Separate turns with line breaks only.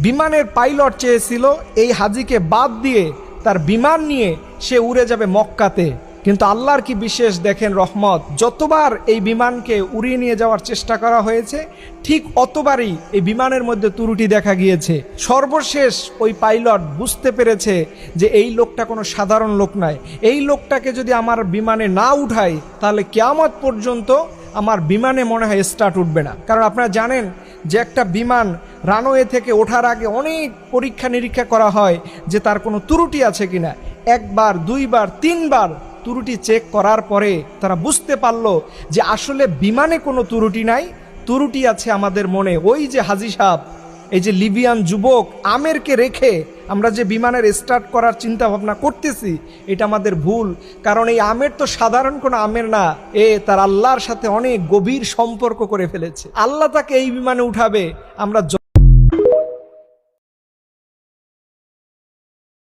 বিমানের পাইলট চেয়েছিল এই হাজিকে বাদ দিয়ে তার বিমান নিয়ে সে উড়ে যাবে মক্কাতে, কিন্তু আল্লাহর কি বিশেষ দেখেন রহমত, যতবার এই বিমানকে উড়িয়ে নিয়ে যাওয়ার চেষ্টা করা হয়েছে ঠিক অতবারই এই বিমানের মধ্যে ত্রুটি দেখা গিয়েছে। সর্বশেষ ওই পাইলট বুঝতে পেরেছে যে এই লোকটা কোনো সাধারণ লোক নয়, এই লোকটাকে যদি আমার বিমানে না উঠাই তাহলে কিয়ামত পর্যন্ত আমার বিমানে মনে হয় স্টার্ট উঠবে না। কারণ আপনারা জানেন যে একটা বিমান রানওয়ে থেকে ওঠার আগে অনেক পরীক্ষা নিরীক্ষা করা হয় যে তার কোনো ত্রুটি আছে কিনা। একবার, দুইবার, তিনবার ত্রুটি চেক করার পরে তারা বুঝতে পারলো যে আসলে বিমানে কোনো ত্রুটি নাই, ত্রুটি আছে আমাদের মনে। ওই যে হাজী সাহেব, এই যে লিবিয়ান যুবক আমেরকে রেখে আমরা যে বিমানের স্টার্ট করার চিন্তা ভাবনা করতেছি, এটা আমাদের ভুল। কারণ এই আমের তো সাধারণ কোনো আমের না, তার আল্লাহর সাথে অনেক গভীর সম্পর্ক করে ফেলেছে। আল্লাহ তাকে এই বিমানে উঠাবে। আমরা